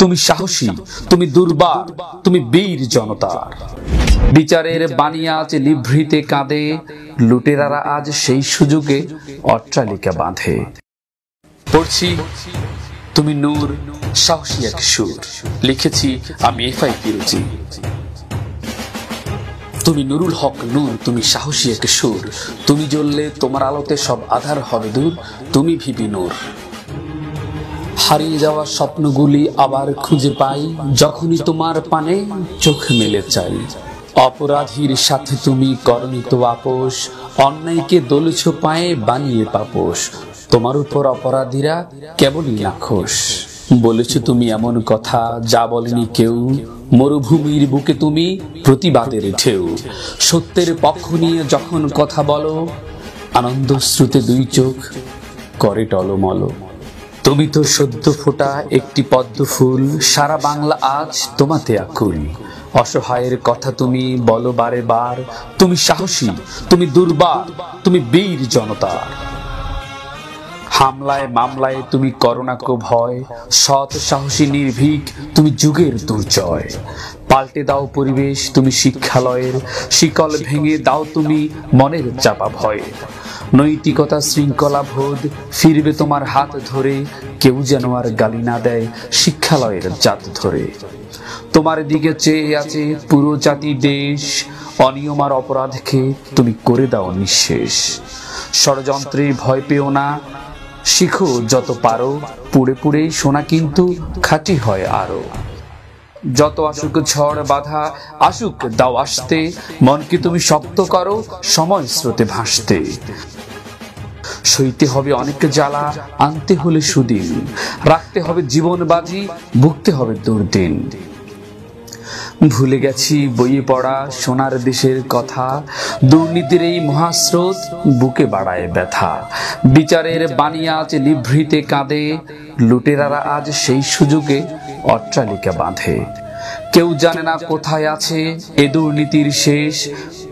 তুমি সাহসী, তুমি দুর্বার, তুমি বীর জনতার। বিচারের বাণী আজ নিভৃতে কাঁদে, লুটেরারা আজ সেই সুযোগে অট্টালিকা বাঁধে। পড়ছি তুমি নূর, সাহসী এক সুর। লিখেছি আমি এফআই পিরুজি। তুমি নুরুল হক নূর, তুমি সাহসী এক সুর। তুমি জ্বললে তোমার আলোতে সব আধার হবে দূর। তুমি ভিবি নূর। হারিয়ে যাওয়া স্বপ্নগুলি আবার খুঁজে পাই, যখনই তোমার পানে চোখ মেলে চাই। অপরাধীর সাথে তুমি করনি তো আপোষ, অন্যায়কে দলেছ পায়ে বানিয়ে পাপোশ। তোমার উপর অপরাধীরা কেবলই নাখোশ। বলেছ তুমি এমন কথা যা বলেনি কেউ, মরুভূমির বুকে তুমি প্রতিবাদের ঢেউ। সত্যের পক্ষ নিয়ে যখন কথা বলো, আনন্দ স্রোতে দুই চোখ করে টলমল। তুমি তো সদ্য ফোটা একটি পদ্ম ফুল, সারা বাংলা আজ তোমাতে আকুল। অসহায়ের কথা তুমি বলো বারে বার, তুমি সাহসী, তুমি দুর্বার, তুমি বীর জনতার। হামলায় মামলায় তুমি করো না কো ভয়, সৎ সাহসী নির্ভীক তুমি যুগের দুর্জয়। পাল্টে দাও পরিবেশ তুমি শিক্ষালয়ের, শিকল ভেঙে দাও তুমি মনের চাপা ভয়। নৈতিকতা শৃঙ্খলা বোধ ফিরবে তোমার হাত ধরে, কেউ যেন আর গালি না দেয় শিক্ষালয়ের জাত ধরে। তোমার দিকে চেয়ে আছে পুরো জাতি দেশ, অনিয়ম আর অপরাধকে তুমি করে দাও নিঃশেষ। ষড়যন্ত্রে ভয় পেও না, শিখো যত পারো, পুড়ে পুড়ে সোনা কিন্তু খাঁটি হয় আরো। যত আসুক ঝড় বাধা আসুক দাও আসতে, মনকে তুমি শক্ত করো সময় স্রোতে ভাসতে। সইতে হবে অনেক জ্বালা, আনতে হলে সুদিন, রাখতে হবে জীবন বাজি, ভুগতে হবে দুর্দিন। ভুলে গেছি বইয়ে পড়া সোনার দেশের কথা, দুর্নীতির এই মহাস্রোত বুকে বাড়ায় ব্যথা। বিচারের বাণী আজ নিভৃতে কাঁদে, লুটেরারা আজ সেই সুযোগে অট্টালিকা বাঁধে। কেউ জানে না কোথায় আছে এ দুর্নীতির শেষ,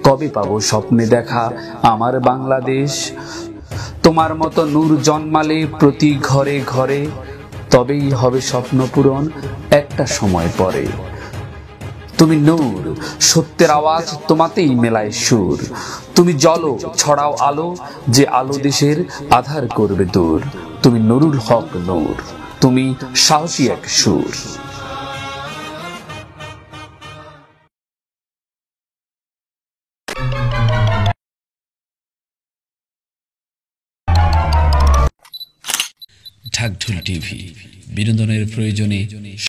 কবে পাবো স্বপ্নে দেখা আমার বাংলাদেশ। তোমার মতো নূর জন্মালে প্রতি ঘরে ঘরে, তবেই হবে স্বপ্ন পূরণ একটা সময় পরে। তুমি নূর, সত্যের আওয়াজ তোমাতেই মেলায় সুর। তুমি জ্বলো ছড়াও আলো, যে আলো দেশের আধার করবে দূর। তুমি নুরুল হক নূর, তুমি সাহসী এক সুর। ঢাকঢোল টিভি, বিনোদনের প্রয়োজনে